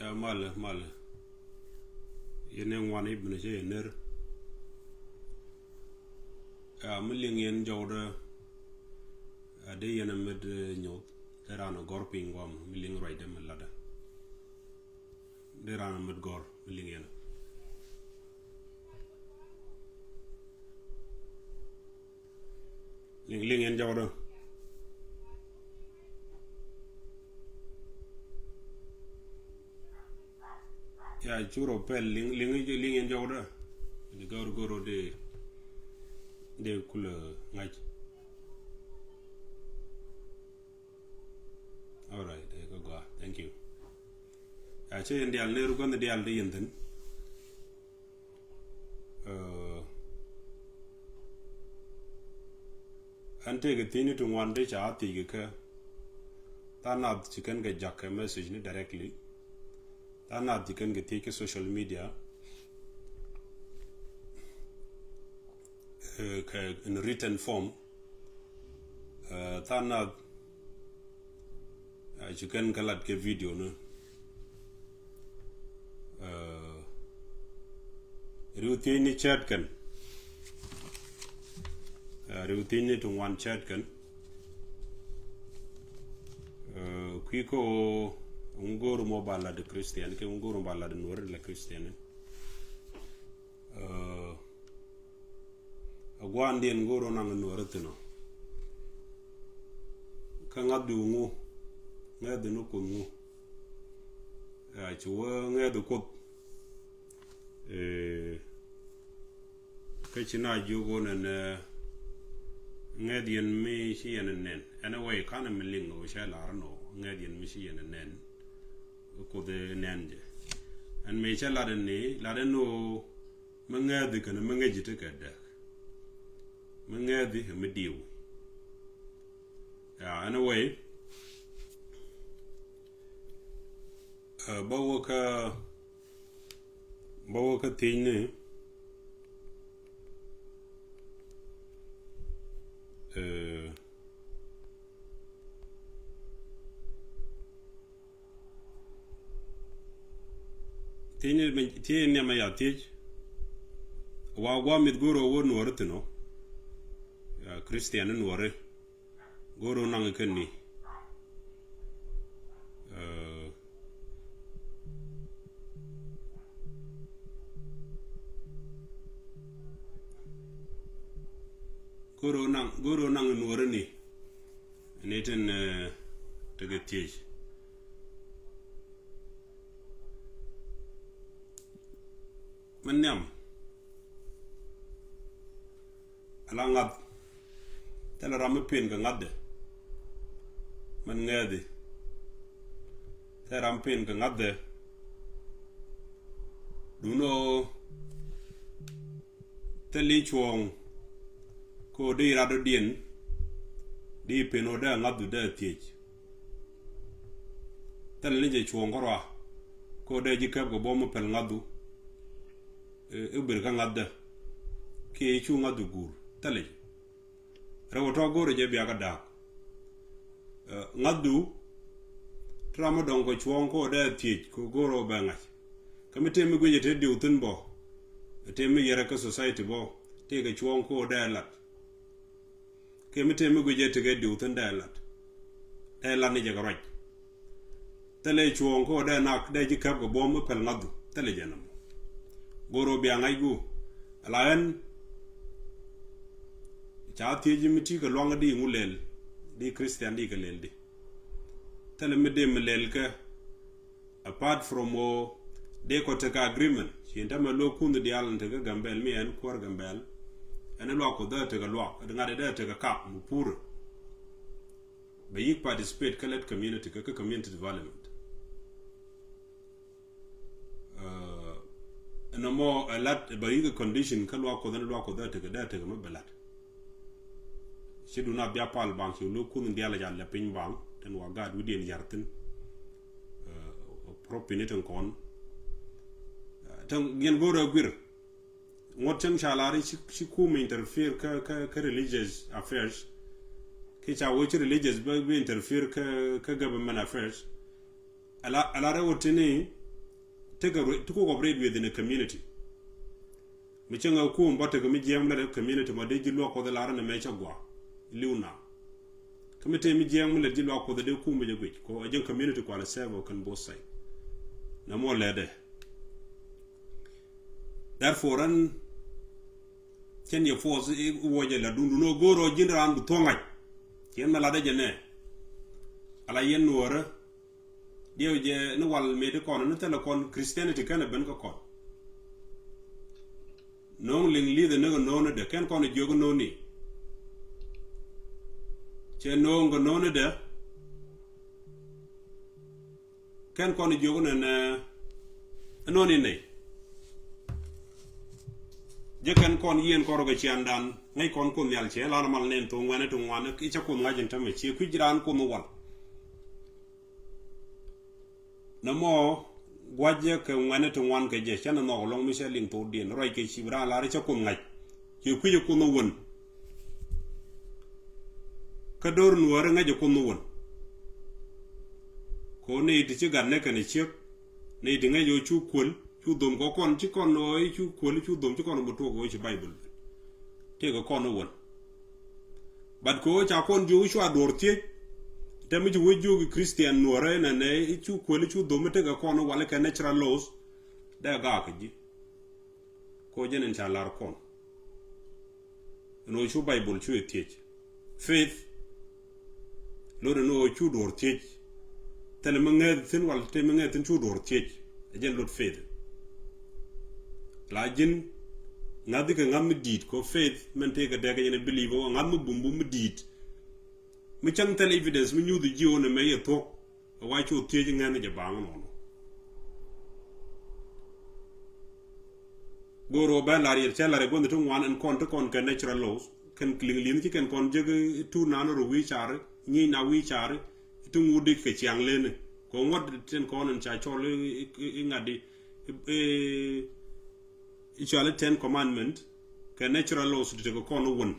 Ya mal yene wan ibn je ner ya miling yen jawda ade yene med nyot derana gor pingwam miling roide melada derana med gor miling yen ling yen jawda ya churo pel ling yen jawda de goro de kula ngaj. All right, go. Thank you. Actually, in the Alneru gon the Aldi Yenden. Ante get tini to one day chati ka. Tanad chicken get jack a message directly. Tanad chicken get take social media. In written form. Tanad chicken kalat ke video no. Routine chat kan. Routine to one chat kan. Kiko ungoro mobile de Christian ke ungoro bala de nor la Christian. Agwandi ngoro nang nor tino. Kangadu ngu ngadu no kungu. Chuwa ngadu kot kachina jugo na ngadian mi shi nen anyway kana miling no shala arno ngadian mi shi nen ko de nende an me shala ne la no mangadi kana mangaji te kada mangadi mediu anyway bawo ka tine tine ma ya tej wa mit goro won wartino ya Christian wore goro nang kenni goro nang nuore ni neten tegetij manyam alangat tela ram pen ga ngadde man ngade teram pen ga ngadde duno teli chuong ko de rado dien di peno da ngadu da tej tal le je chuon korwa ko de jikab go bom pel ngadu ubir ka ngadda ke chu ngadu gur tale rawo to gore je biya ka da ngadu tramo don ko chuon ko da tej ko goro ba ngai kamite mi guje te diutun bo te mi yera ka society bo te ga chuon ko da lat kemite mi guje tege diutun dalat ni jagaraj tele chuon ko da nak da jikab go bom pel ngadu tele janam goro bi angai gu alaen chaati jimiti ko longa di ngulel di Christian di galel di tele mi dem lel ka apart from de ko tega agreement shinda ma lo kundu di alan tega gambel mi en kwar gambel ene lo ko da tega lo da ngade da tega kap mu pur be yik participate kalet community ka community development no mo a lot be yik condition ka lo ko da tega ma belat sidu na bia pal bank lo kun ndiala jalla pin bank ten wa gad wudien yartin propineten kon tan gen goro gwir ngoten chalari si kuma interfere ka religious affairs ki cha wo religious be interfere ka government affairs ala ra wotini to cooperate within a community. Michanga kum but a community, my day look for the Lara and Mechagua, Luna. Committee me young let you lock for the Kum with a week, or a young community quite a servo can both say. No more ladder. Therefore, run 10 years force, do no go or gin around the tongue. Yen malade jene. Ala yen nuora. Dio je no wal made a con and tell a con Christianity can a benka con. No ling the no known the can con a jogo no ni. Che no go none de can con a jogo and no ni. Jekan kon yen koroga chiandan ngai kon kun yal che la mal nen to ngwane to ngwane ki cha kun ngajin tamme chi ku jiran ko mo wal namo gwaje ke ngwane to ngwan ke je chana no long mi se ling to din roi ke chi bra la cha kun ngaj chi ku je kun no won ka dor nuore ngaje kun no won ko ne ti chi gan ne kan chi ne ti ngai yo chu kul chu dom ko kon chi kon no chu ko chu dom chi kon mo to go chi bible te ko kon won bad ko cha kon ju chu ador ti te mi ju ju christian no re na ne chu ko chu dom te ko kon wala ka natural laws da ga ka ji ko jenen cha lar kon no chu bible chu ti faith lo no chu dor ti te le mangi tin wal te mangi tin chu dor ti jen lot faith Lajin ngadi ka ngam dit ko faith men te ka daga yene believe o ngam bumbu mu dit mi chang tel evidence mi nyudu jiwo ne me yeto wa chu teji ngane je bang no goro ba la ri chala re gonde to wan en kon to kon ka natural laws kan kling lin ki kan kon je tu nano ro wi char ni na wi char tu ngudi ke chiang lene ko ngod ten kon en cha chole ngadi Itually 10 commandment ka natural laws to go kon won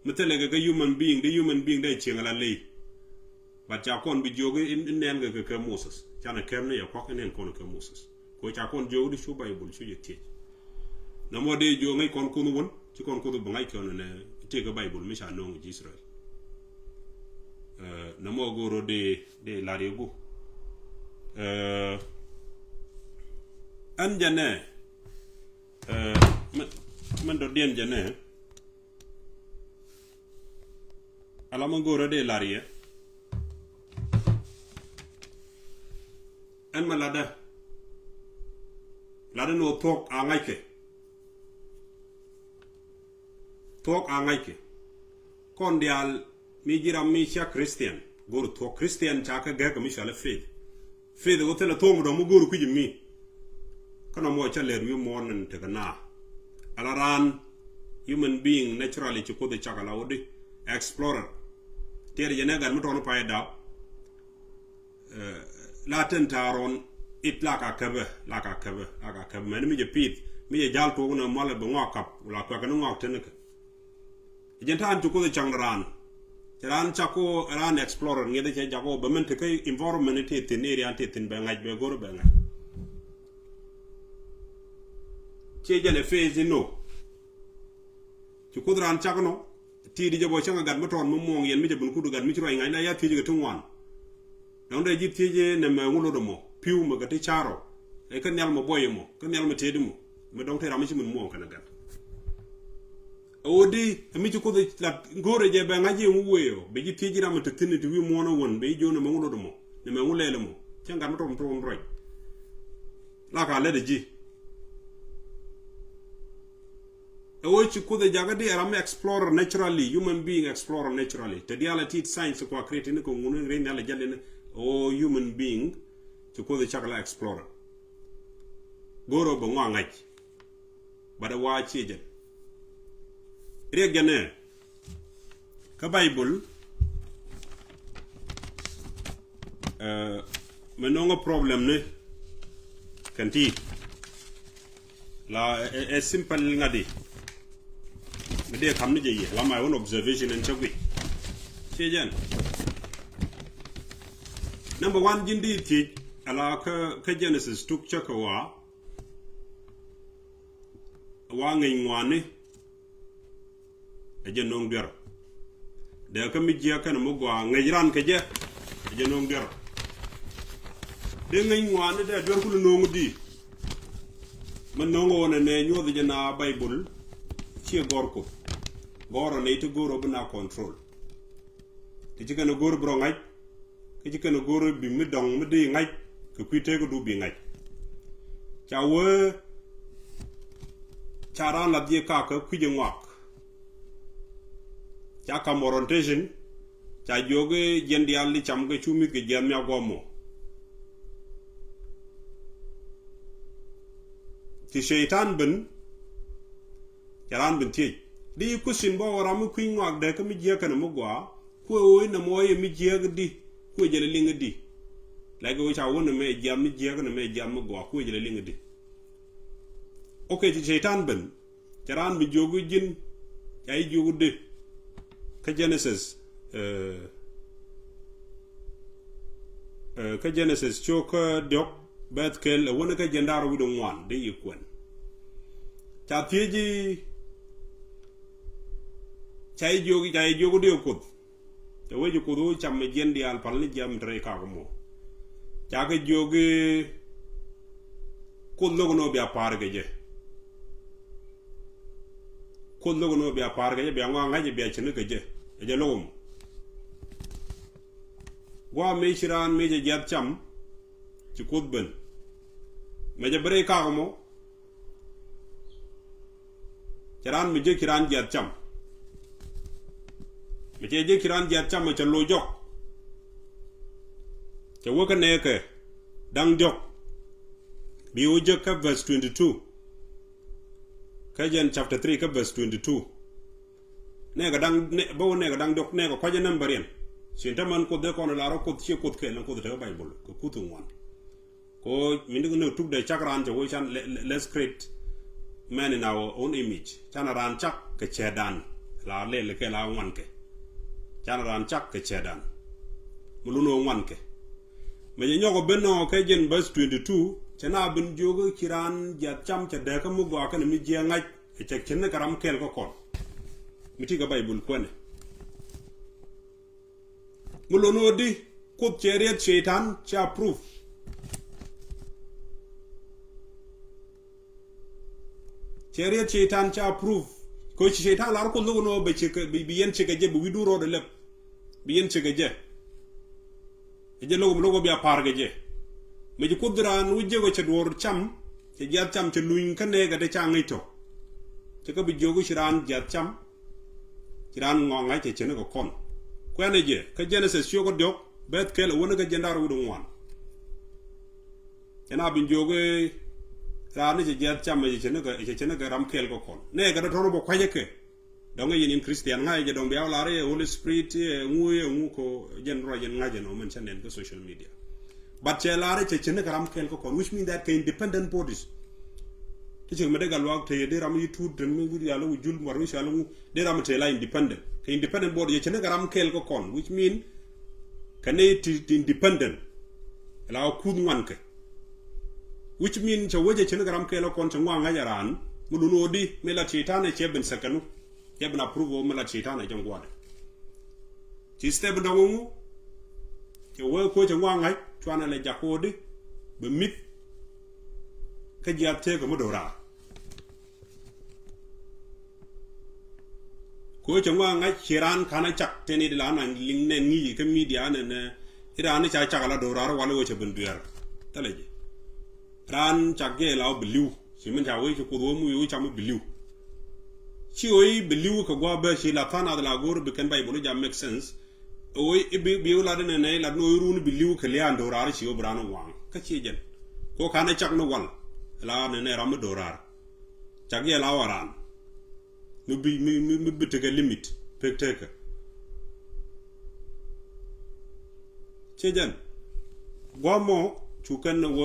metele ga human being they chingala lay but ja kon bi joge in nen ga ka Moses jana kerne ya ko nen kon ka Moses ko ja kon joge di su bible su yete na mo de jo ngai kon kunu won ci kon ko do ngai kon ne te ga bible mi sha no ngi Israel na mo goro de la regu an jane man do dien jane ala mo goro de larie an malada no tok angaike kon dial mi jiram mi cha Christian goro to Christian cha ka ga mi shala faith go tele to mo do mo goro ku jimi kana mo cha le ru mo nan te kana alaran human being naturally ko de cha kala odi explorer tere jene gan mo to no paida laten taron it laka kabe man mi je pit mi je jal to no mala be ngokap la ko kan ngok tenaka jentan to ko de changran ran chako ran explorer ngede che jago be men te kay environment te tin area te tin be ngaj be goro be ngaj che jale phase no ci ko ran chako no ti di jabo changa gan mo ton mo mong yen mi je bun ku du gan mi ci roy ngaj na ya ti je tungwan donc day jip ti je ne ma ngulo do mo piu ma ga te charo e kan yal mo boye mo kan yal mo tedi mo me donc te ram ci mun mo kan gan odi mi ci ko de la ngore je be ngaji mu weyo be ji ti ji ram te tiniti wi mo no won be jona ma ngulo do mo ne ma ngulele mo changa mo ton ton roy la ka le de ji o ci ko de jaga de ram explorer naturally human being explorer naturally te reality science ko create ne ko ngunu re ne la jalle ne o human being ci ko de chakala explorer goro bo ngaj bada wa ci je regane ka bible menonga problem ne kanti la e simple ngadi de xam ni je la my own observation and chagwi chejan number 1 jindi ti ala ka Genesis tuk chaka wa ngai ngwane e je nong der de ka mi je kan mo gwa ngai ran ka je e je nong der de ngai ngwane de der ku nong di man nongo ne nyo de na bible ci gorko goro ne to goro buna control ti ci kana goro bro ngai ki ci kana goro bi mi dong mi di ngai ko kuite ko du bi ngai chawe charan la die ka ko kuje ngwak cha ka morontation cha joge jendi alli cham ke chumi ke jam ya gomo ti shaitan bin charan bin ti di ku sin bo ramu ku ngwak de ka mi je kana mo gwa ko oy na moye mi je di ko jele linga di la go cha wona me jam mi je kana me jam mo gwa ko jele linga di okay ti shaitan bin charan bi jogu jin ay jogu de ka Genesis ka Genesis choka dok bet kel wona ka jendaro wi do ngwan de yikwen cha tieji chai jogu de ko te weju ko do cham me jendi al palni jam tre ka ko mo cha ka jogi ko logo no bi apar ge je ko logo no bi apar ge bi ngwa ngaje bi chine ge je logum wa me shiran me je jat cham ci ko ben me je bre ka mo kiran me je kiran jat cham me je kiran jat cham ma lo jok te wo ka ne ke dang jok bi wo je ka verse 22 Kajan chapter 3 ka verse 22 ne ga dang ne bo ne ga dang dok ne ga kwaje number yen sinta man ko de ko na ro ko ci ko ke na ko de bible ko kutu ngwan ko mindu no tuk de chakran je wo chan let's create man in our own image chana ran chak ke chedan la le ke la ngwan ke chana ran chak ke chedan muluno ngwan ke me nyoko benno ke jen verse 22 chana bin jogo kiran jat cham cha de ka mu gwa kan mi je ngaj e chek chen karam kel ko kon miti ga bible ko ne mulono di ko cheriet shaitan cha proof cheriet shaitan cha proof ko shaitan lar ko no be che bi yen che ga je bu widuro de lep bi yen che ga je e je logo bi apar ga je me ji kudran wujje go chadwor cham ci jat cham ci luñ ka ne ga de cha ngai to ci ka bi jogu shiran jat cham shiran ngonga ci ci ne ko kon ko ene je ka Genesis yo ko dok bet kel wona ga jendar wudu ngwan ena bi jogu ran ci jat cham ci ne ga ram kel ko kon ne ga do bo kwaje ke donga yin Christian ngai je dong bi awlare Holy Spirit ngu ko jen ro jen ngaje no men chanen ko social media. But chelare chene karam kel ko kon, which means that independent bodies. Teaching me de galwag te de ram yitu den mi wudi yalo wujul maru shalo de ram tela independent. Ke independent body chene karam kel ko kon, which mean kane independent. La kud ngwan ke. Which mean cha weje chene karam kel ko kon changwa ngajaran muluno di mela chitane cheben sakanu. Cheben approve mela chitane jangwa. Chi step ndongu ke we ko changwa ngai chwana le jakodi be mit ka jate ko modora ko changwa ngai chiran kana chak teni de lana lingne ngi ke media ne irani cha chakala dora wala wo cheben duar taleje ran chagge law beliu simen cha we ko do mu yu cha mu beliu chi oi beliu ko gwa be shi la fana de la gor be kan bible ja make sense oy bi la de ne la no runu bi liw ke lian dorar ci obrano wang ka ci jen ko kana chak no wal la ne ram dorar chak ye la waran mi bi te limit pek ci jen gomo chu kan wo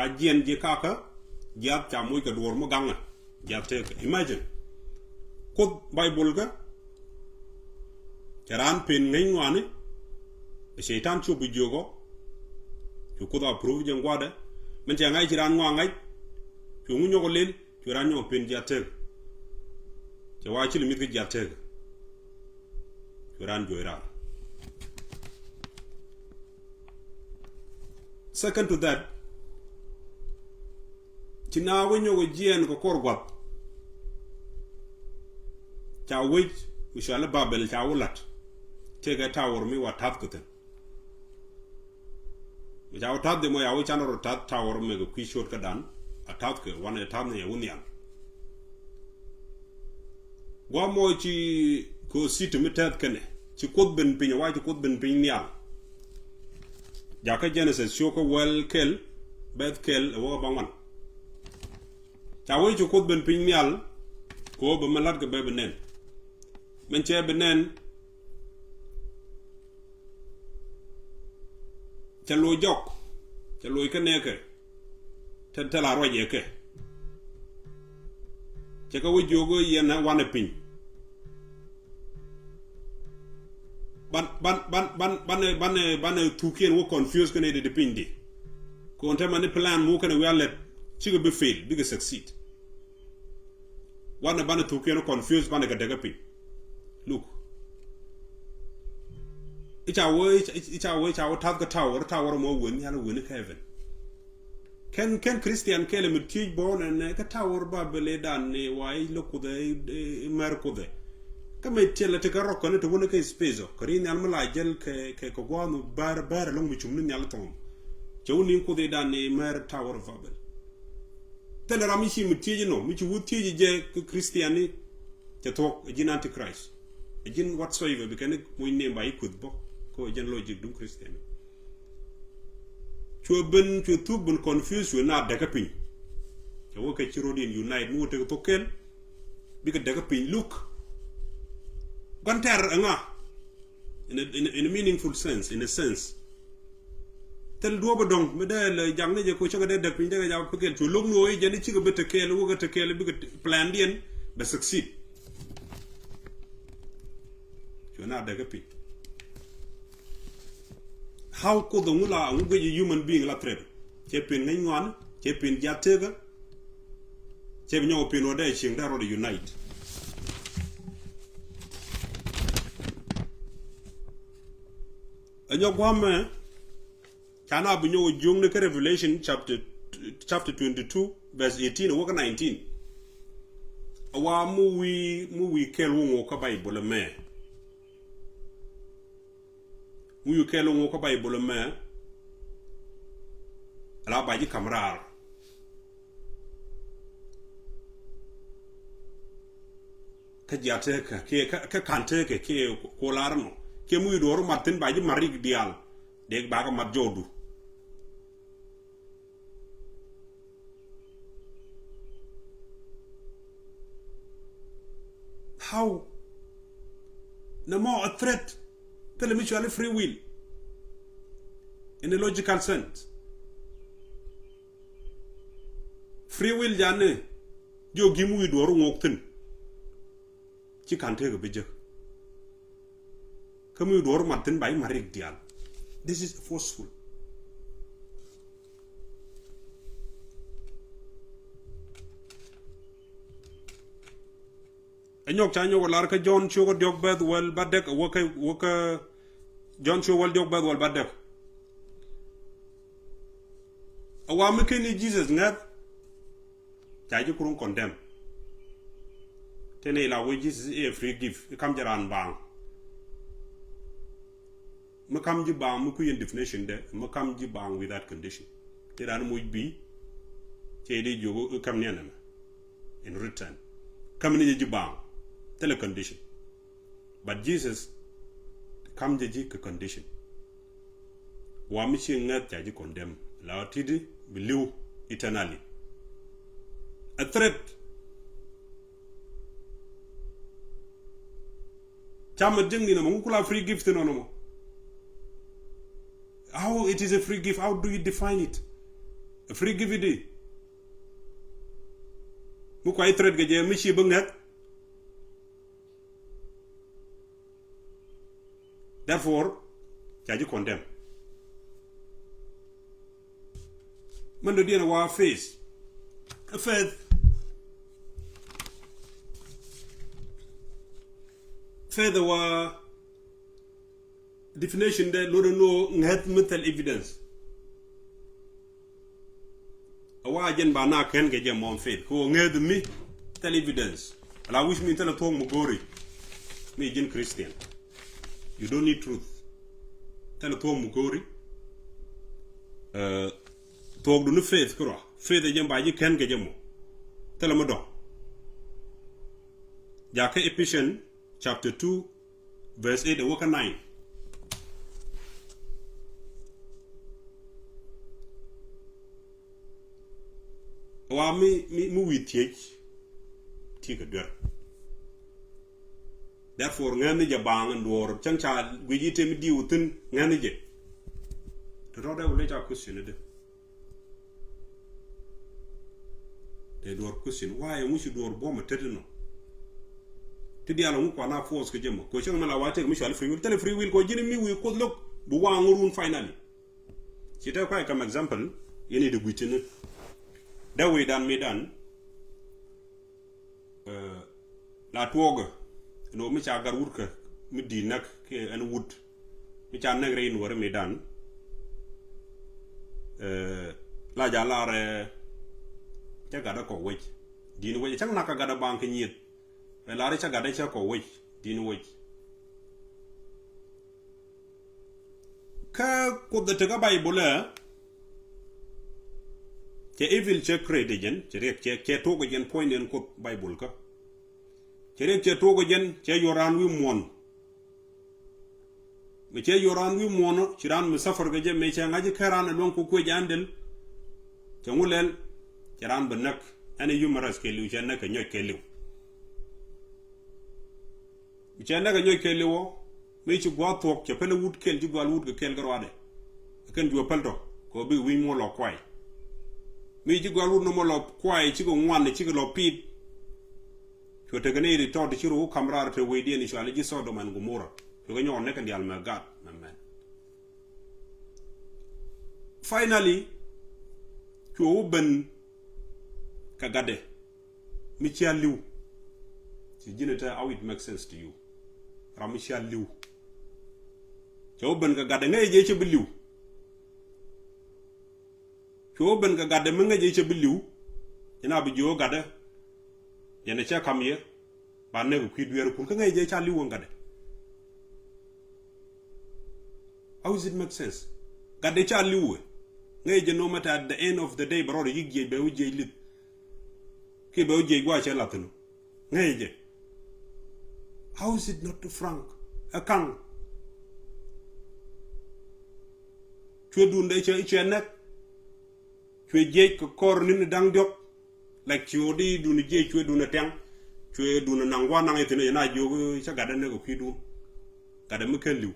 a jen je kaka jap cha moy ka dor mo ganga jap te imagine ko bible ga Charan pin ngai ngwane shaitan chu bu jogo ko da approve je ngwada men ti ngai tiran ngwa ngai ko ngunyo ko len ti ran nyo pen jatek ti wa chi limit ke jatek ko ran joira. Second to that, tina wenyo go jien ko korgwat cha wej ushala babel cha ulat tega tower mi watat kuten ja watat de mo ya wi chanoro tat tower me go kwishot kadan atat ke wan etam ne unian gwa mo chi ko sit mi tat kene chi kod ben pinya wa chi kod ben pinya jaka Genesis shoko well kel beth kel wo bangwan chawe chu kod ben pin mial ko be malat ke be benen men che benen chalo jok chalo ke neke tela roje ke cheka wo jogo yena wana pin ban tukien wo confuse kene de pindi ko onta man plan mo kene we let chigo be fail big succeed wana ban tukien confuse ban ga daga pin look icha wo tat ga tower mo won yana won heaven ken Christian kele mit tij bon ne ka tower babele dan ne wai lokude merkude kama tela te ka rokko ne to wona kay spezo kari ni almala jel ke ko gonu bar long mi chum ni yalla tom jawni ko de dan ni mer tower of babel tele rami shi mi tiji no mi ci wuti je christiani te to jin antichrist jin whatsoever be ken moy ne mbay kud bo ko jin logic dum christiani cho tu bun confuse we na daga pin te wo ke ci rodin unite mu te to ken bi ka daga pin look Ganter nga in a meaningful sense, in a sense. Tel duoba dong medel jang ne je ko choga de dak pin de ja pekel to log no e jani ci go bete kel wo ga te kel bi plan dien be succeed. Jo na daga pi. How could the mula ngu human being la trade? Che pin ngai ngwan, che pin jatega. Che nyo pin o de ching da ro unite. Anyo gwame kana bunyo jung ne Revelation chapter 22 verse 18 wo 19 awa mu wi kel wo ko Bible me mu yu kel wo ko Bible me ala baji kamrar ka jate ka kante ke ko larno ke muy door martin baji marig dial deg baga mat jodu how no more a threat tell me you free will in a logical sense free will jane jogi muy door ngokten ci kante ga beje kamu door martin bay marik dial this is forceful anyok chanyo walar ka John chogo diok bed well badek woka John chogo well diok bed well badek awam keni Jesus ngat chaji kurun condemn tene la we Jesus a free gift kam jaran bang makam ji bang mu ku yen definition de makam ji bang with that condition te dan moy bi te de jogo kam ne na in return kam ne ji bang tele condition but Jesus kam ji condition wa mi chi ngat ja ji condemn la tidi believe eternally a threat chama jengi na mo kula free gift no no. How it is a free gift? How do you define it? A free gift it is. Mu ko ay threat ga je mi ci bëng nak. Therefore, jaji condemn. man do dina wa face further wa definition de lo no ngat metal evidence awa jen ba na ken ge jam mon faith ko nged mi tel evidence ala wish mi tel to mo gori mi jin Christian you don't need truth tel to mo gori to do no faith ko faith jam ba ji ken ge jam tel mo do ja ke Ephesians chapter 2 verse 8 and 9 wa mi witiech tika der therefore ngani ja bang ndor changcha gwiji mi diutin ngani je to roda wole ja question de door question why mu shi door boma tedino tidi ala mu ko na force ke jemo ko chang mala wate mi shal free will ko jini mi wi ko lok bu wa ngurun finally ci ta ko comme example yene de gwitin da we dan medan la tuoga no mi cha gar wurka mi di nak ke an wud mi cha nak rein wor medan la ja la re cha ga da ko we di no we chang nak ga da bank nyit la re cha ga da cha ko we di no we ka ko da ta ga bible ke evil che crede jen che to go jen point en ko bible ka che to go jen che yoran wi mon me che yoran wi mon chiran mu safar ga jen me che ngaji karan lon ko jandel che ngulel chiran benak ani yumaras ke lu jen ka nyoy ke lu mi che na ga nyoy ke lu me ci gwa tok che pele wut kel ji gwa wut ga kel garwade ken jo paldo ko bi wi mo lo kwai mi ji gwa wut no mo lo kwai ci go ngwan ci go lo pit to te gane ri to ci ru kamrar te we di ni shali ji sodo man gumura to ga nyon ne kan dial ma gat man finally to ben ka gade mi ci aliw ci jinata how it makes sense to you ram ci aliw to ben ka gade ngay je ci biliw to ben ka gade mi nga je ci biliw ina bi jo gade yana cha kam ye ba ne ku duwer ku ka ngay je ci aliw ngade how does it make sense gade ci aliw ngay je no matter at the end of the day baro yigge be wuje lit ke be wuje gwa che latino ngay je how is it not to frank a kang chwe dunde che nek chwe je ko kor ni dang diok like chodi dun je chwe dun tang chwe dun nangwa nang etene na jogo cha gada ne ko kwidu gada mu ken liw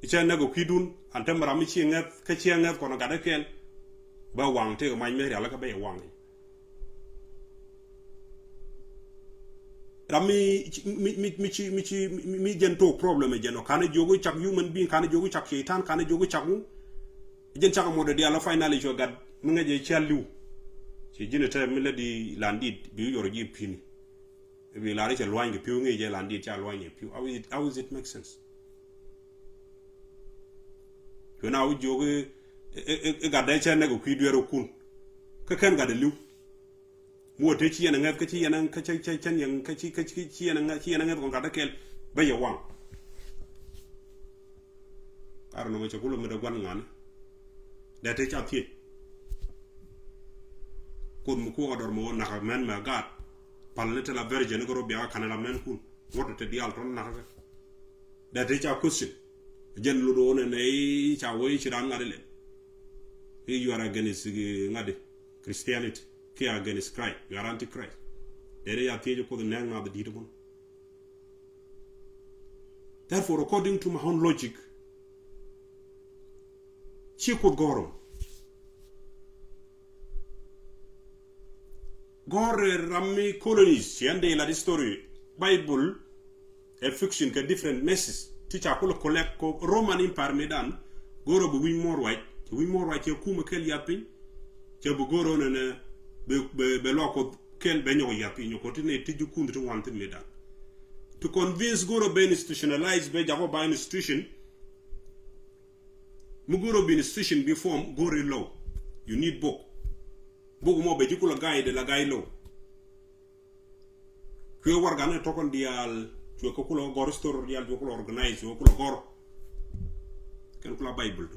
che ne ko kwidun antem ram chi ngat ka chi ngat ko na gada ken ba wang te ko mai me ala ka be wang rami mi jento problem jeno kana jogo chak human being kana jogo chak shaitan kana jogo chaku jen chak mo de ala finally jo gad mi nga je challu ci jina ta mi la di landit bi yoro ji pini bi la re che loinge piu ngi je landit cha loinge piu how is it make sense to na jogo e gadda cha ne ko kwidwero kun ka kan gadda lu mo te ci yana ngat ka ci yana ka can yan ka ci yana ngat ko kada kel ba ya wang kar no ma ci kulo mi da gwan ngana da te ci atie kun mu ko odor mo na men ma gat palne la verge ne go robia kana la men kun wodo te dial ton na ka da te ci question jen lu do ne ci awoy ci dan ngade le you are against ngade Christianity Kia against Christ, you are anti-Christ. They are teaching for the name of the demon. Therefore, according to my own logic, she could go wrong. Gore Rami colonies, she and the story, Bible, a fiction, a different message. Teacher could collect Roman Empire medan, Goro be more white, wi mo ra ke kuma kel yapin ke bu goro ne be lo ko kel be nyo yapin ko tine tiju kundu to wantin medan to convince goro be institutionalize be jago by institution mu goro be institution be form goro law you need book mo be jikula guide la guide law ko war gane to kon dial to ko kulo goro store dial ko organize ko kulo goro ken kula bible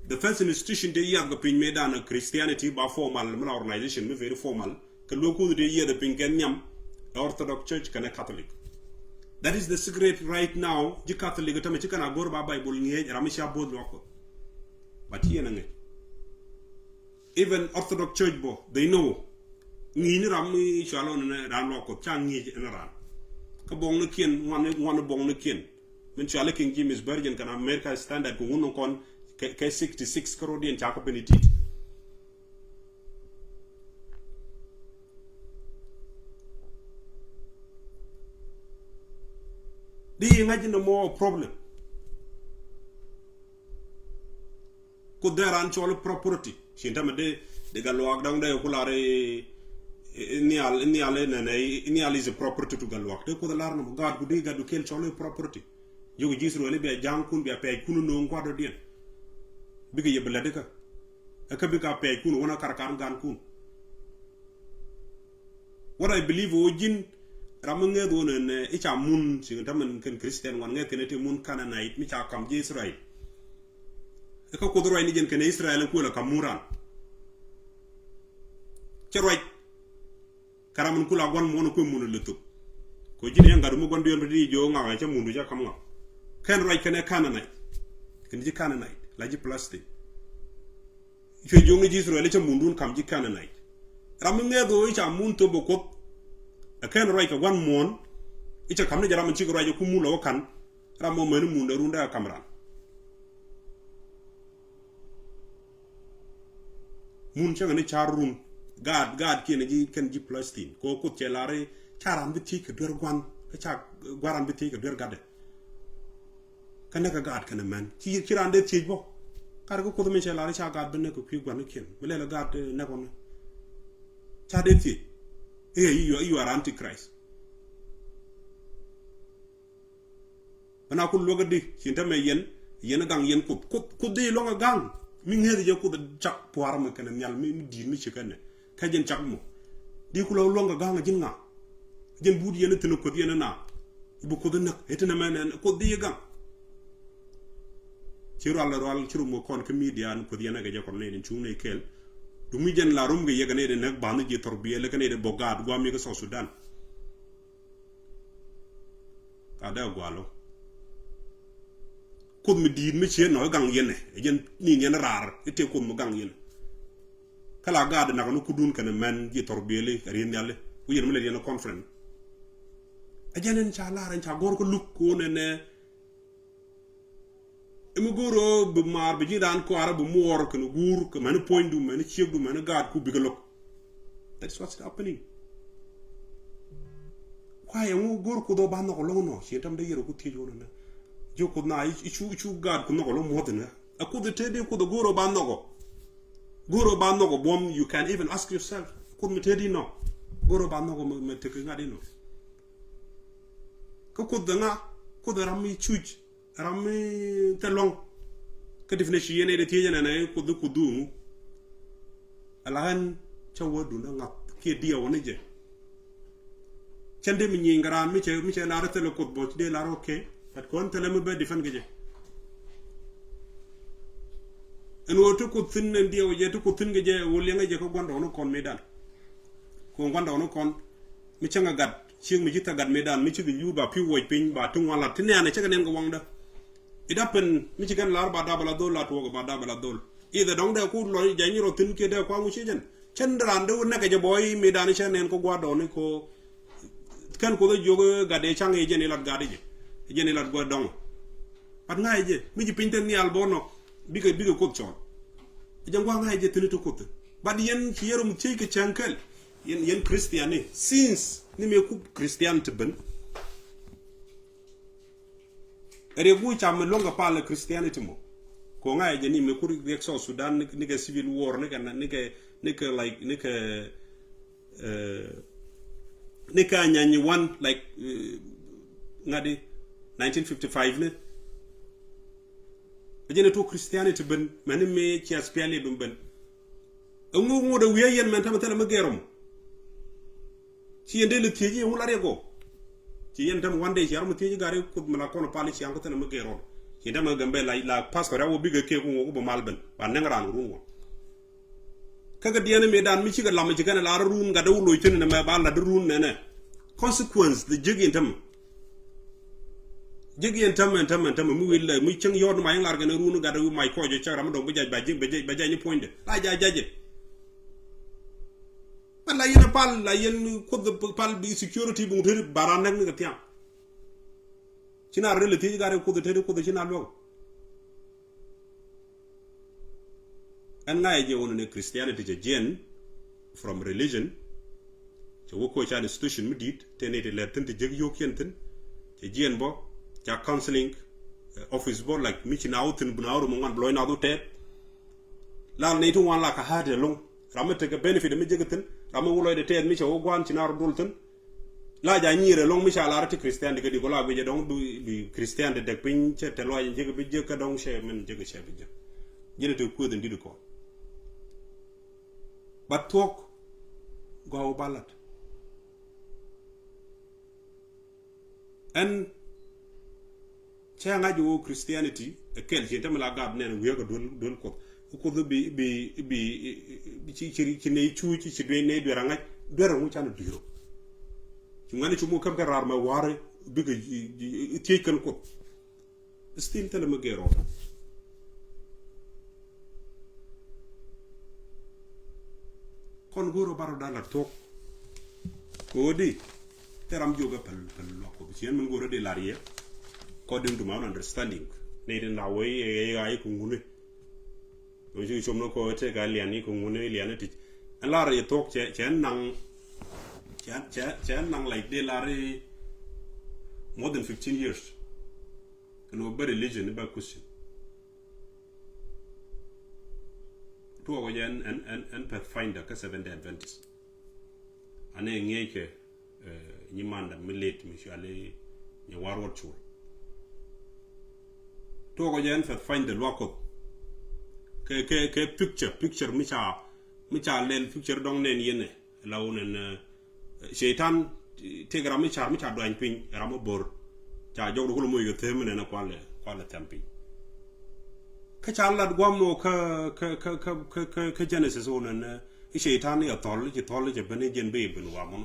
the first institution de yag pin medan Christianity ba formal mala organization me very formal ke loko de yede pin ken nyam Orthodox Church kana Catholic. That is the secret right now. The Catholic tame chikana gor ba Bible nge ramisha bod loko. But here nange. Even Orthodox Church bo they know ni rami shalon na ran loko changi na ran. Ka bong ne kien wan bong ne kien. Men chala King James Version kana America standard ko wono kon ke 66 Canadian chako benefit. Do you imagine the more problem? Could there actually property? Shintama de galwak down there kulare nial is a property to galwak. They could learn God could dig to kill chole property. You just really be a junk kun be a pay kunu no quadro dear. Big ye beladeka. A kabika pay kun one a karakan gan kun. What I believe Ojin Ramunga don and each a moon, Singaman can Christian one get in moon Canaanite, which are come Israel. A cocodro Indian can Israel and Kula Kamuran. Cheroy Karaman Kula one monocumun little. Kojin Garamugan do young, I Jamuja come up. Can write can a Canaanite. Can you Canaanite, like plastic. If you young Israel, it's a moon come Canaanite. Ramunga do each a moon to Bokot. A can write a one moon, it's a coming Raman Chico Kumula can, Ramo Menum Runda Camera. Moon Chang and Char room, God, can give plastic, go cook Chelare, Charam Bitik, a Durguan, a chak, Guaran Bitik, a Durgade. Can a God can a man, Chiran de Chibo, Cargo Codemichelari Chagad Beneco Puguanakin, Melela God Navon Chadeti. Hey, you are Antichrist. And I could look at the Sintamayan, Yenagang Yen could they long a gang? Ming had you could chuck Puarmak and Yal Midi Michigan, Kajan Chakmo. You could no longer gang a jinga. Then Budi and the Nukodiana. You couldn't hit a man and could be a gang. Chiral Churumo con comedian could the Anagajacornade in Chune Kel. Dumijan la rumge yegane nek banu je torbiye lekane de bogad gwa mi ko South Sudan kada gwalo kud mi di mi chen no gang yene yen ni yen rar ite kud mo gang yene kala gad na ko kudun kana men je torbiye le ren yalle ku yen mele yen conference ajenen cha la ran cha gor ko luk ko ne Emugoro be mar be jidan ko ara be mor ko gur ko man point du man chief du man God ku bigalok. That's what's happening. Why am gur ko do ban ko lono shi tam de yero ku tijo na. Jo ko na ichu God ku no ko lo modna. Aku de tede ku do goro ban no. Goro ban no bom you can even ask yourself ku me tedi no. Goro ban no me te ngadi no. Ko ku da ku da rami chuj Rami telong ke definition yene de tiye na kudu alahan chawadu na ngap ke dia woni je chande mi ngaran mi che la rete le kod bo de la roke pat kon tele me be defan geje en woto ko tin ndi o je to ko tin geje wol nga je ko gondo no kon medan ko gondo no kon mi changa gad chieng mi jita gad medan mi ci yu ba pi woy pin ba tu wala tin ne ci ganen ko wongda it happen Michigan lar ba dabala dol la to ba dabala dol either dong de ku lo janiro tin ke de ko mu ci jen cendran de wona ke boy medan ci nen ko gwado ni ko kan ko jogo gade change je ni lat gade je ni lat go dong pat ngay je mi ci pinten ni al bono biga ko chon jang wa ngay je tin to ko bad yen ci yerum ci ke chankal yen Christian since ni me ku Christian te ben regu cham longa pala Christianity mo ko nga je ni me kur rek so Sudan ni ke civil war ni ke like ni ka nyani one like ngadi 1955 ne ajene to Christianity ben mani me ci aspiale dum ben ngu da wiye yen man tamata ma gerom ci yende le tieji wala rego ci yen tam wande ci armu tieji gare ko mala kono pali ci anko tan ma gerom ci dama gambe la passport awo biga ke ko bo malben ba nangran ruwo kaga diene me dan mi ci ga lam ci kana la run ga dawlo ci ne ma ba la run ne consequence the jigin tam jigien tam mu will mu ceng yod ma ngar gana runu gada wi mai ko je charam do bajaj bajaj ni point la jaje wala yena pal la yen ko pal bi security bu ngere baran nak ni gatiam cina relati gare ko de cina lo an na je wonu ne Christianity je jen from religion je woko cha institution mu dit tenete le tente jeg yokenten je jen bo ja counseling office board like mi ci nawtin bu nawru mo ngan bloy na du tet la ne tu wan la ka hade long ramete ga benefit mi jegaten ramu wuloy de tet mi ci wo gwan ci naru dulten la ja nyire long mi sha la rati Christian de di ko la bi je dong bi Christian de dek pin ci te lo je bi je ka dong che men je che bi je jene te ko den di ko but talk go balat and changa jo Christianity kel ci tam la gab ne wi ko dol ko bi ci ne ci ci be ne do ranga do mu ciano diro ci ngani ci mu kam ka rar ma ware bi ga ci kan ko still tele ma gero kon goro baro dala tok ko di teram joga pal lo ko ci en man goro de lariye according to my own understanding ne den na way ay ko ngune o ji chomno ko te ga liani ko ngune liani ti an la re tok chen nang like de la re more than 15 years no be religion ba question to go yen and pathfinder ka Seventh-day Adventist ane ngeke ni manda millet mi shale ni warwar chul to go yen pathfinder loko ke picture mi cha len picture dong nen yene lawnen shaitan tegra mi cha do an pin ramo bor cha jogdo ko mo yo temene na kwale tampi ka chala gwamo ka Genesis onan shaitan ya tol je bene jen be ben wamon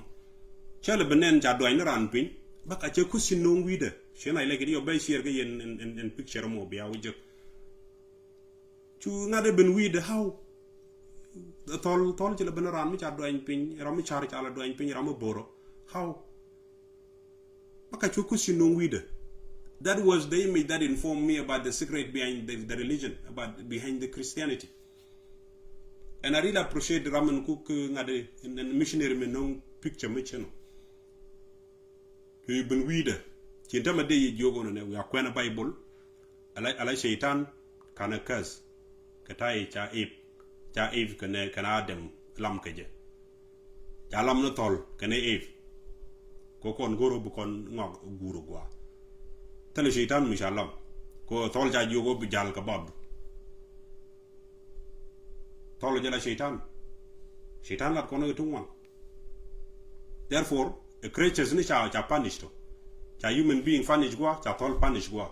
chala benen ja do an ran pin baka che kusinong wide shena ile gidi yo bay share ga yen en picture mo biya wuje chu ngade ben wide how tol ci la ben ran mi cha do an pin ram char ci ala do an pin ram boro how baka chu kusinong wide. That was the image that informed me about the secret behind the religion, behind the Christianity. And I really appreciate Raman Cook ngade in missionary me no picture me cheno. You been weed. Chintama de yogo no we akwana Bible. Ala shaitan kana kas. Katai cha Eve kana Adam lam kaje. Cha lam no tol kana Eve. Kokon goro bukon ngok guru gwa. Tele shaitan mishallam ko tol ja yogo bi jal ka bab tol jala shaitan la kono tungwan. Therefore a creatures ni cha punished cha human being punish gwa cha tol punish gwa.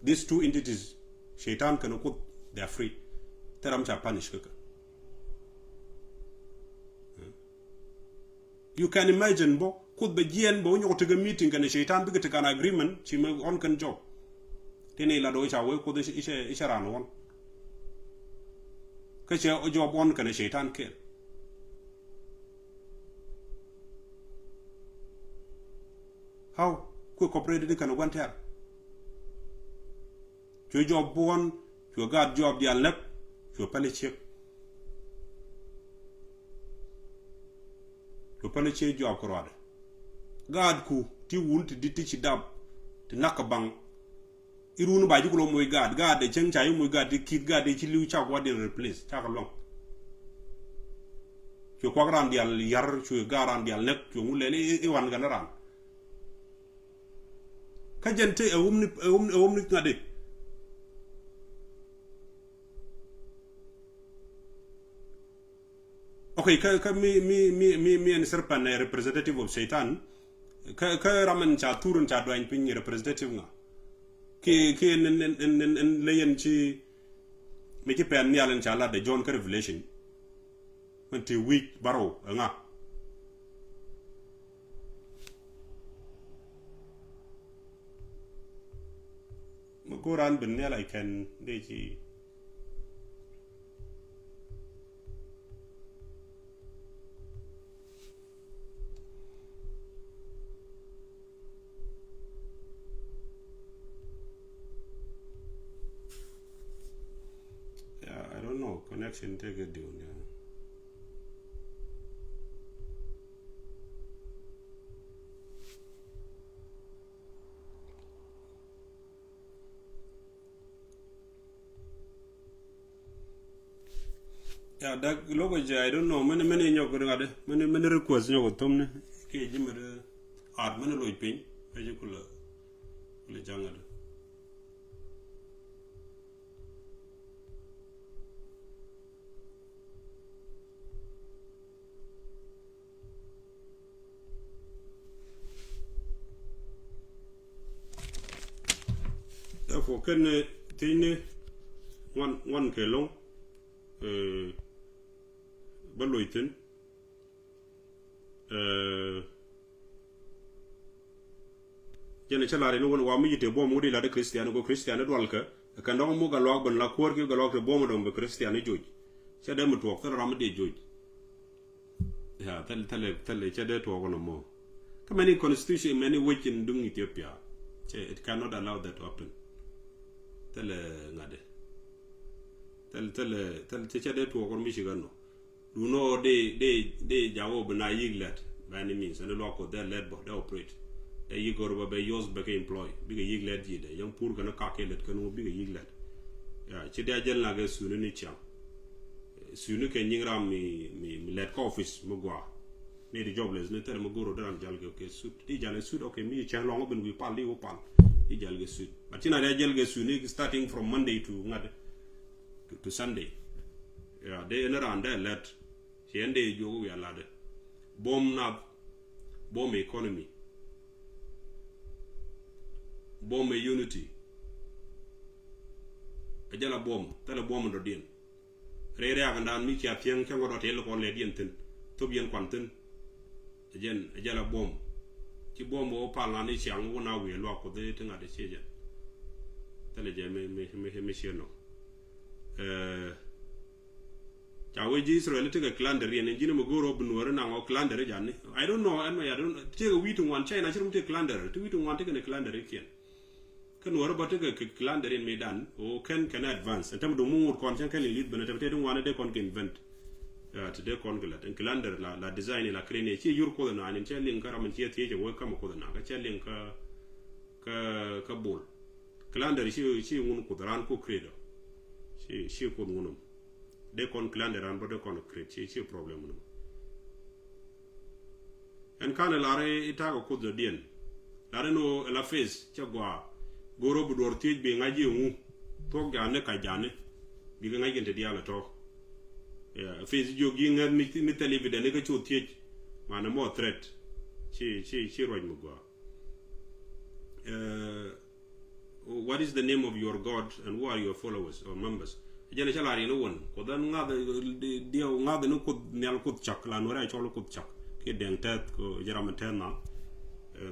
These two entities shaitan can put they are free teram cha punish kaka. You can imagine bo could be gien bo nyoko tega meeting kan shaitan bi gata agreement chi me on kan job tene la do cha we ko de isha ran won ka che o job on kan shaitan ke how ko cooperate de kan wanter jo job bon jo gad job di alep jo pale che job ko rade God ku ti wul ti diti ci dab ti nakabang irunu ba jukulo moy gad de chen chayu moy gad kit gad de ci liu cha ko de replace cha long ci ko ran dial yar ci garan dial nek ci mu leni I wan ganaran ka jente e wumni ngade okay ka mi en serpan representative of Satan ka ramen cha turun cha doin pin representative nga ki en leyen ci mi ci pen yalen cha la de John ka revelation man ti week baro nga mo goran ben ne like can de ci I don't know connection take it down yeah that logo I don't know many nyok ngade many request nyok tomne ke jimere art many loy pin aje kula jangade therefore can tine one ke long baloiten jene chalare no won wa mi yite bo mo di la de Cristiano go Cristiano dolka kan do mo galok ban la kor ki galok te bo mo dom be Cristiano joj cha de mo to ko ram de joj ya tele cha de to ko no mo kamani constitution many which in dung Ethiopia it cannot allow that to happen tele ngade tele cha de to ko mi shigano do no they jawo bana yiglet by any means and the local they led they operate they yigor ba be yos be employ biga yiglet yide yang pour kana ka kelet kanu biga yiglet ya ci de jel na ga sunu ni cham sunu ke nyingram mi let ko office mo gwa ne di jobless ne tere mo goro dran jal ga ke sut di jale sut okay mi chen longo ben wi pal di wo pal di jal ga sut batina de jel ga sunu starting from Monday to ngade to Sunday yeah they around that let ende jogo ya lade bomb economy bomb unity ajala bomb tala bomb do dien rere ak ndan mi ci atien ke ngoro tel ko le dien ten to bien kwanten jen ajala bomb ci bomb o pala ni ci ang wona we lo ko de tenga de ci jen tele je me cheno Chawe ji Israel take a calendar and engine mo go rob no na ngo calendar janne I don't know and I don't take a week to one China should take calendar to week to one take a calendar again can worry about take a calendar in medan or can advance and time do more content can lead but they don't want to con invent today congulat and calendar la design la crane chi yur ko na and chelling karam chi tie work kam ko na ka chelling ka bol calendar chi un ko ran ko credo chi ko ngunum de kon calendar an bodo kon create chi problem no en kan lare ita ko do dien lare no la face chagwa goro bu dor tie be ngaji ngu to gane ka jane bi nga gente diala to ya face jogi ngar ni televide ne ka chu tie mana mo threat chi roj mu gwa what is the name of your god and who are your followers or members jene chalari no won ko dan ngade dio ngade no ko nyal ko chak la no ra cholo ko chak ke den tet ko jaram tenna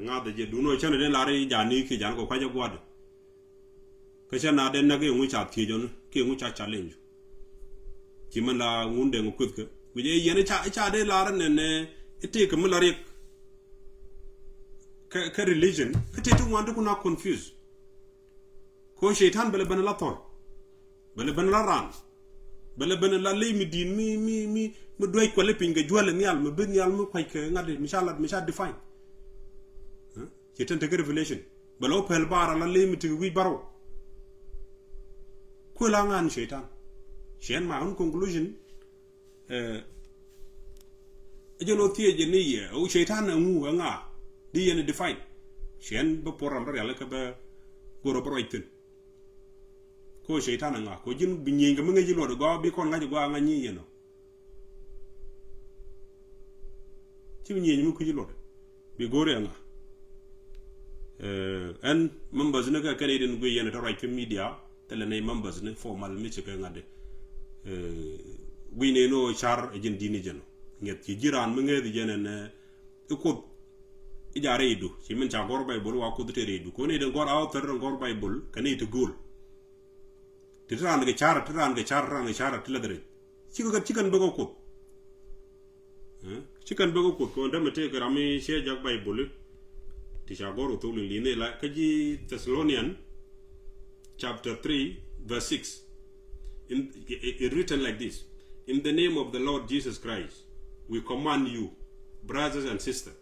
ngade je duno chane den lare jani ki jan ko kwaje gwad ko chana den na ke ngu cha ti jon ke ngu cha challenge ki man la ngunde ngu kut ke je yene cha de lare ne ite ko mulari ka religion ke te tu wandu ko na confuse ko shaitan bele ban la tor bele ban la ran bele ban la lay mi din mi doy ko lepin nga jwale nyal ma ben nyal ma koy ke ngade inshallah mi sha define ci tante revelation belo pel bara la lay mi ti wi baro ko la ngan shaitan shen ma on conclusion jeno tie je ni ye o shaitan ngu nga di yene define shen ba poram ba yalla ka ba goro bro itin ko shaitan nga ko jin bi nyinga ma nga jilo do go bi kon nga go nga nyi yeno ci bi nyi mu ko jilo bi gore nga and members na ka kare den go yene to right media tele nay members ne formal mi ci ka ngade wi ne no char e jin dini jeno nget ci jiran mu ngedi jenen ko ijare idu ci men cha gor bay bol wa ko dete redu ko ne den gor awter gor bay bol kane to gol tiran ga char tila dare ci kan bago ko ci kan bago ko ndam te grami she jak bay bol ti cha gor to li ne la kaji Thessalonian chapter 3 verse 6 it written like this: in the name of the Lord Jesus Christ we command you, brothers and sisters,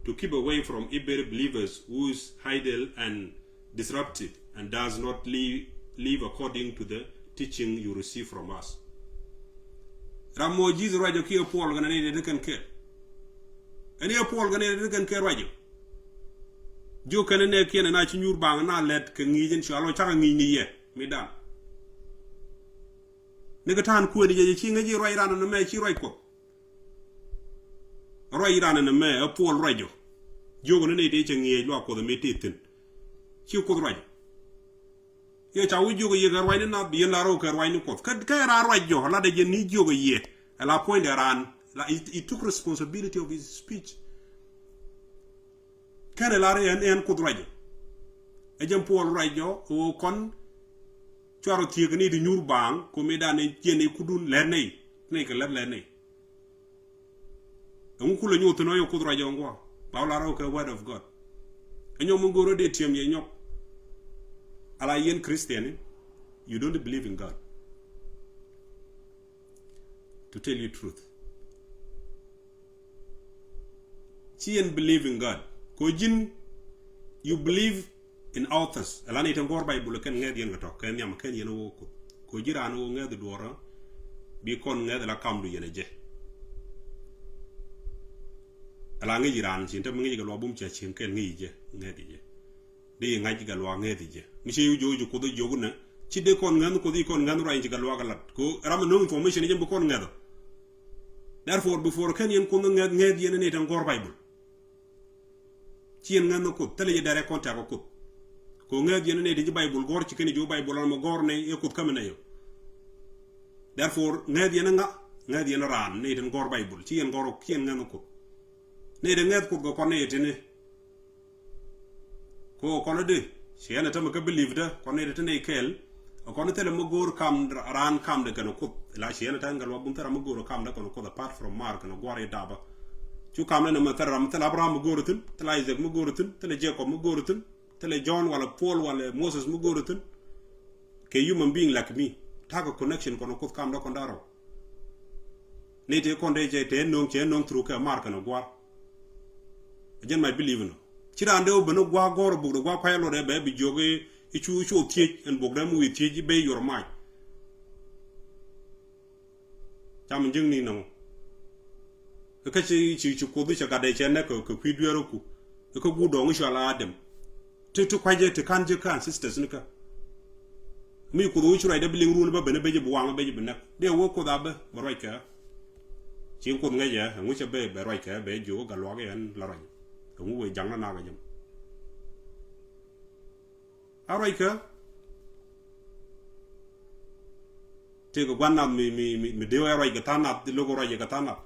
to keep away from evil believers who is idle and disruptive and does not live according to the teaching you receive from us. Ramo Jesus rajo ki Paul gana ne de kan ke. Ani Paul gana de kan ke rajo. Jo kan ne ke na ci ñur bang na let ke ngi jin xalo ta ngi ni ye mi dan. Ne ga tan ko de je ci nga ji roy ran na me ci roy ko. Roy ran na me Paul rajo. Jogo ne de ci ngi lo ko de metitin. Ci ko rajo. Ye cha wu jogo ye ga roy na bi na ro ka roy ni ko. Ka ra rajo la de je ni jogo ye. At la point ran he took responsibility of his speech. Kane la re en ko rajo. E jam Paul rajo o kon charo tie ni di ñur bang ko me dane jene ku dun ler nei ne ka ler nei. Ngu ku la ñoto no yo ko rajo ngwa. Paula ro ka word of God. Enyo mo ngoro de tiem ye nyok. Ala yen Christian, you don't believe in God. To tell you truth. Chien believe in God. Ko jin you believe in authors. Ala ne tan gor Bible ken nged yen gato ken yam ken yen wo ko. Ko jira no nged dora bi kon nged la kamdu yen je. Ala ngi jiran sin tam ngi ga lo bum cha chin ken ngi je nged je. De ngai ga lo nged je. Mi se yu joju ko do jogu na ci de kon ngan ko di kon ngan ro ci ga lo galat ko ram no information je bu kon nged. Therefore before ken yen kon nged yen ne tan gor Bible. Ci yen ngan ko tele je dare konta ko nged yen ne di Bible gor ci ken jo Bible ma gor ne e ko kamena yo. Therefore nged yen ran ne tan gor Bible ci yen gor ki yen ngan ko. Ne de nged ko ko ne tene ko kono de siena tam ka believe da kono de tene kel kono tele mo gor kam ran kam de kan ko la siena tan gal wabun tara mo gor kam da kono ko apart from mark no gore daba ci kam na ma tara am tele abraham mo gorutun tele isaac mo gorutun tele jacob mo gorutun tele john wala paul wala moses mo gorutun ke human being like me tago connection kono ko kam da ko ndaro ne te kon de je te non through ka mark no gwa jen my believe no cira ande o bano gwa goro bugdo gwa kwayalo de be bi joge ichu tie en bugda mu wi tie be your mind cham jing ni no ka ci ko du cha gade chen ko kwidwero ku ko gudo ngi shala adem to kwaje te kanje kan sisters nika mi ko du chura de biling run ba bene beje buwanga beje bene de wo ko da be roika ci ko ngaje ngu cha be roika be jo galwa ge en la roika ngu we jang na ga jam aroika te ko gwanna mi de wa roika tanat de logo roika tanat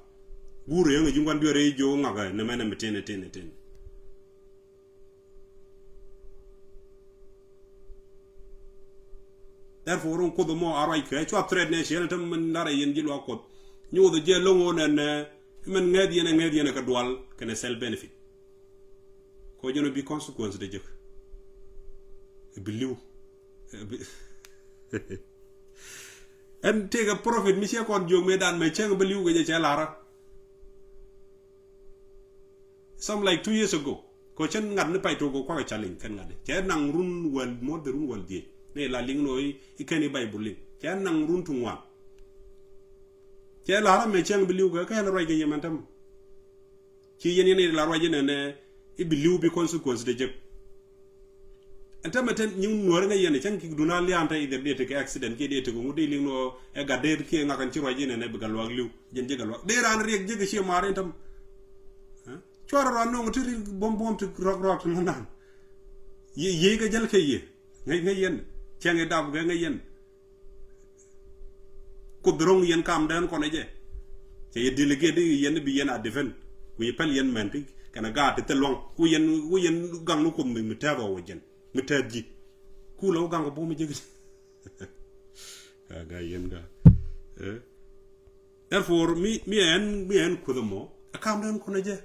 gure nga jungwan biore jo ngaga ne mena metene tene therefore on ko do mo aroika cho trade ne shene tam man dara yen jilo ko nyu do je longo ne men ngedi ene ka dual kene self benefit ko jono bi consequence de jek believe and take a profit mi se kon jog me dan me cheng believe ge je lara some like 2 years ago ko chen ngat ne pay to ko kwa challenge kan ngade che nang run wal mod run wal die ne la ling no I kani bible cha nang run tu ngwan cha la ra me chang biliu ga ka la roi ga yemantam ci yen ne la roi ne I biliu bi consequence de jek antamaten nyung nuor nga yen chang ki duna li anta ide de te accident ke de te ko ngudi ling no e ga de ke nga kan ci roi ne bi gal wak liu jen je gal wak de ran rek je ci mare tam chora ran no ngoti bom te rok na nan ye ga jal ke ye ngay yen chang e dab ga ngay yen ko drong yen kam dan ko ne je ke ye delegate yen bi yen a defen wi pel yen menti kana ga te long ku yen gang no ko mi ta ba wajen mi ta ji ku lo gang bo mi je ga yen ga therefore mi en ko do mo akam dan ko ne je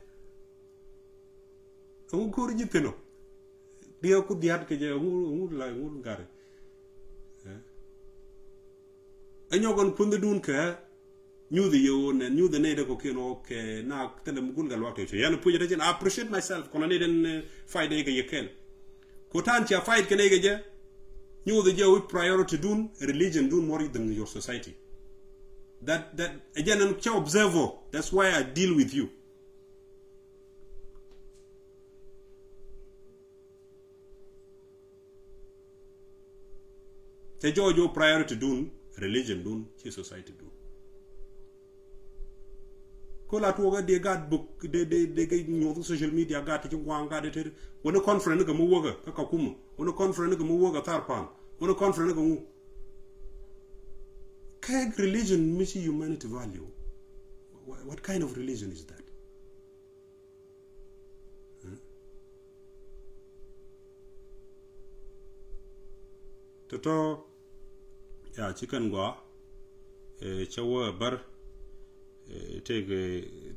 ngu ko ri teno dia ku diat ke je ngu la ngu gare anyogon punde dun ka new the yo new the nede ko keno ke na tele mugul gal wakto so yana puje I appreciate myself kono ne den fight de yekel ko tan cha fight ke ne je new the je with priority dun religion dun more than your society that again an cha observer that's why I deal with you te jojo priority dun religion dun chi society dun ko la tuwa de gad book de ga nyodo social media ga ti wanga de ter wona conference ga mu woga ka kuma wona conference ga mu woga tarpan wona conference ga mu keg religion miss humanity value what kind of religion is that toto ya chicken gwa chawa bar tege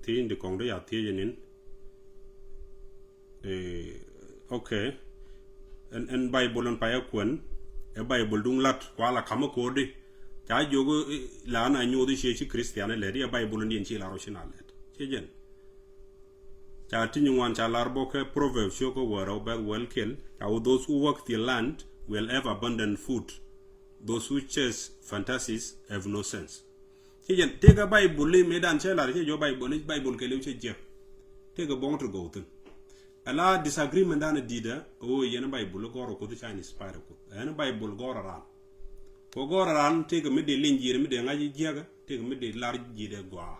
tin de kong de ya tienin okay en bible on paya kwen e bible dung lat kwala kama ko de ta jogo la na nyodo chi christian le de bible ndien chi la roshina let chejen ta tinyu wan cha larbo ke proverbs shoko waro bag well kill how those who work the land will have abundant food those who chase fantasies have no sense chejen tega bible le medan chela che jo bible ke le che je tega bon to go to ala disagreement dan dida o yen bible goro ko the chinese spire ko en bible goro ran ko goro ran tega me de linjire me de ngaji jega tega me de lar jide gwa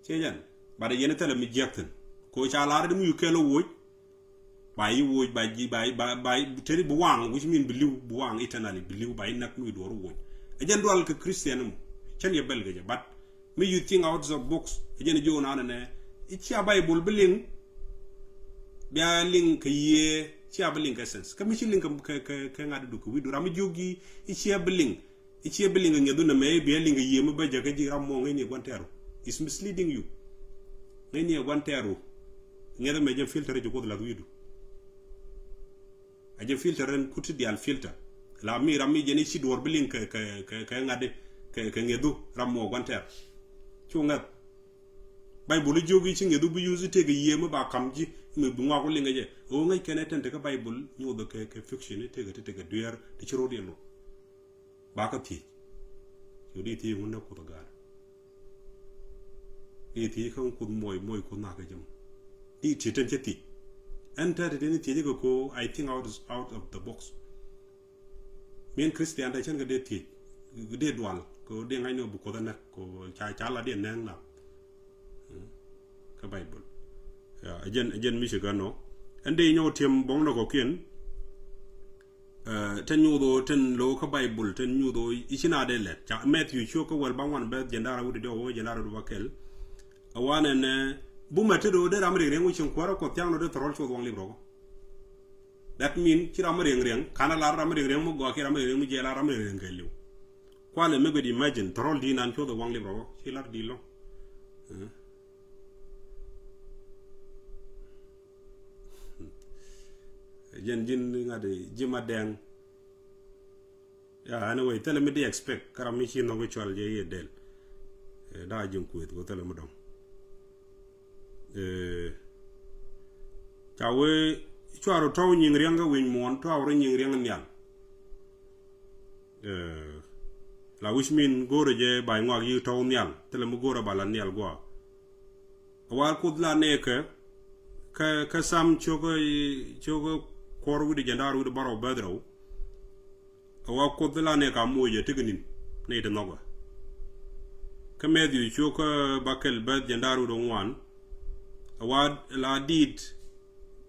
chejen bada yen tele mi jekten ko cha lar de mu kelo wo by wood by teri buwang which mean believe buwang eternally believe by nak nu do wo ajen dwal ke christian chen ye belge but me you think out the box ajen jo na ne ichi bible biling bia link ye chi biling essence ka mi chi link ke ngadu du ko widu ram jogi ichi biling ngedu na me bia link ye mo baje ke ji ram mo ngeni gwantero is misleading you ngeni gwantero ngeda me je filter jo ko la widu aje filter ren kuti dial filter la mi rami jeni ci dor bilin ke ngade ke ngedu ramo gwanter chunga bible jogi ci ngedu bu use te ge yema ba kamji mi bu ngako linga je o ngay keneten te ka bible nyodo ke fiction te ga duer te ci rodi lo ba ka ti yodi ti wonna ko ga ti kan ko moy ko na ga jam ti ten ti enter the identity ko I think out of the box men christian da chen ga de ti de dual ko de ngai no bu ko da nak ko cha la de nang na ka bible ya ajen mi shiga no ande nyo tem bong no ko ken ten nyudo ten lo ka bible ten nyudo ichina de let cha matthew choko wal bangwan be jendara wudi do wo jendara do bakel awana ne bumate do de ramre rengu chin kwara ko tiang do torol cho wong libro that mean ci ramre reng kana la ramre reng mo go ki ramre reng mu je la ramre reng gelu kwale me go di imagine torol di nan cho do wong libro ci lar di lo jin ngade jima deng ya anyway tell me they expect karami ci no go chwal je ye del da jin ku ko tele mo dom chawe chwaro taw nying rianga win mon taw re nying rianga nyal la which mean go je by ngwa yu taw nyal tele mu gora bala nyal gwa war kud la ne ka sam chogo kor wi de jandar wi baro bedro wa kud la ne ka mo je tignin ne de noga ka medyu choka bakel bed jandar wi do ngwan wa la dit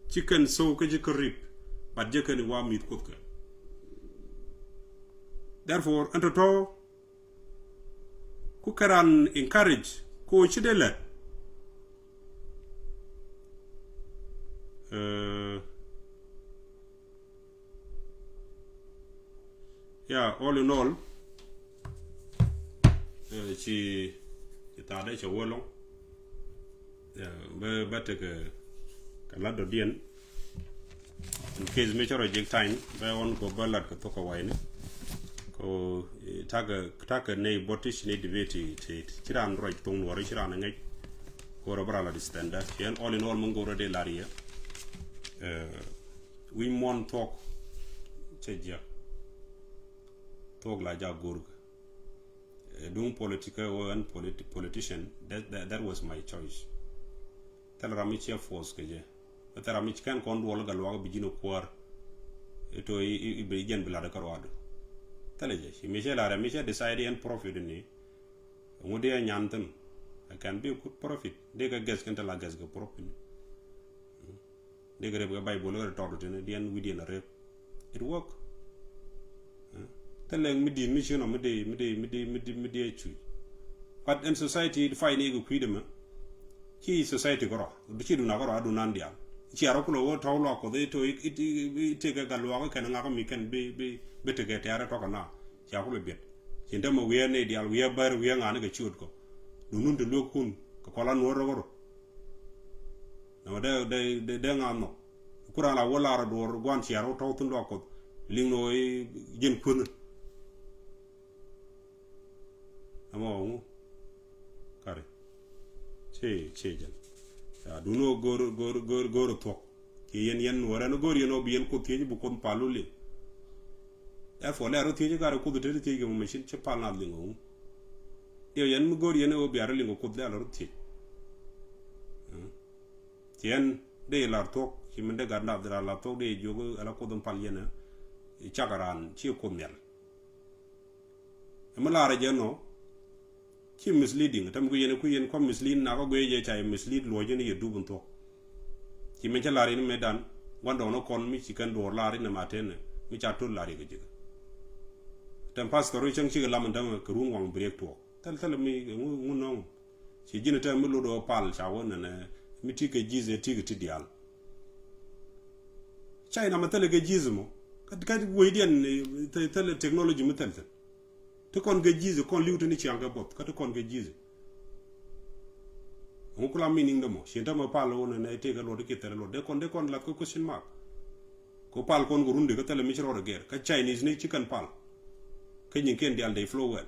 chicken so ka je rip but je kan wa mit kut ka therefore anto ku karan encourage ko chidele all in all ci ta da che wolong be te ka la do dien in case me choro jek time be on ko balat ko to ko wayne ko taga ne botish ne debate te chiran roj tong wori chiran ngai ko robra la distanda yen all in all mungo de laria we mon talk cheja talk la ja gurg doing politica or an politician that was my choice tel ramichia force keje tel ramich kan kon wol gal wa bijino kwar eto be gen bilada karwado teleje si Michel ara Michel decide and profit ni ngode nyantan can be good profit de ga gas kan la gas ga profit de ga reb ga bay bo lo torto ne dien widi na rep it work teleng midi mission no midi chu but in society find ego freedom ki society goro du ci du na goro adu nan dia ci aro ko wo tawlo ko de to ite ga galwa ko kan ngako mi kan be te ga tare to kana ya ko be bet ci ndama wiye ne dial wiye bar wiye ngana ga ciut ko du nun de lokun ko kola no ro no de ngano kura la wala ra do gwan ci aro taw tun ko lingno jen kun amo kare che jan ya du no gor to ki yen wara no gor yeno bien ko teji bu kon palule ya fo la ro teji gar ko de teji mo machine che pal na lingo yo yen mu gor yeno o biara lingo ko de la ro teji yen de la to ki mende gar na de la to de jogo ala ko don pal yena chagaran chi ko mel amala ra jeno ki misleading tam ko yene ku yen ko mislead na ko goye je chay mislead lo jene ye dubun to ki men chalari ni medan wando no kon mi ci kan do lari na matene mi cha tul lari ge tam pastor chang ci lam ndam ko run wang break to tal mi ngu no ci jina tam mi lo do pal cha wona na mi ti ke jize ti ti dial chay na matale ge jizmo kad woy den tel technology mutal te kon ga jize kon liwtu ni ci anga bot ka te kon ga jize on ko la meaning de mo ci ndama pal wona na te ga lo de ketere lo de kon la ko question mark ko pal kon go runde ka tele mi ci ro ger ka chinese ni ci kan pal ka nyin ken di al day flow well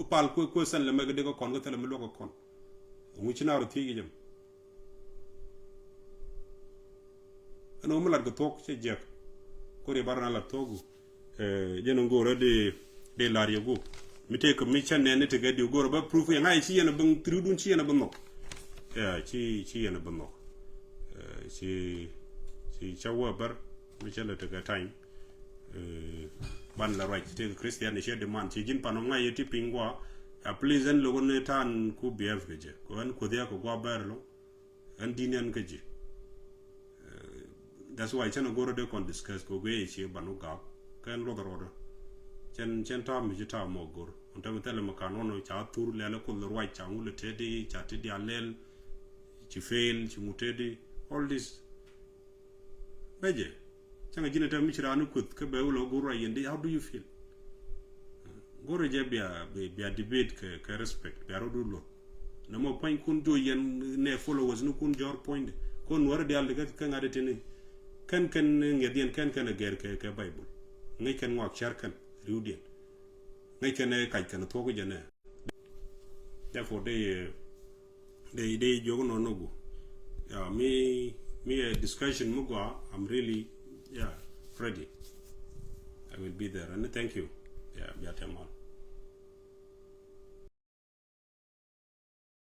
pal ko san le meg de ko kon go tele mi lo ko kon mu ci naaru ti gi jëm ano mu la go tok ci jek ko re barna la togu jeno ngoro de lario go mi te ko mi channe ne te gadi goro ba proof ya ngai ci yana bang trudun ci yana bang nok ci yana bang nok ci chawa bar mi chala te ga time ban la right te christian ne de man ci jin pano ngai ti pingwa a pleasant lo ne tan ku bf ge ko an ko dia ko gwa bar lo an dinian ge je that's why chana goro de kon discuss ko ge ci banu ga kan rodo chen ta mi ta mo gor on ta tele makano no cha tur le la ko lo right cha ngule tedi cha tedi alel ci fail ci mutedi all this beje changa jina ta mi chira anu kut ke be lo goro yende how do you feel goro je bia debate ke respect bia rodo lo na mo point kun do yen ne followers nu kun jor point kon wara de al de ka ngade tene kan ngedien kan ger ke bible ngai kan ngok charkan riudien ngai kan kai kan to ko jene therefore they jogo no nogo yeah me a discussion mugo I'm really ready I will be there. And thank you. Yeah, Biatemol.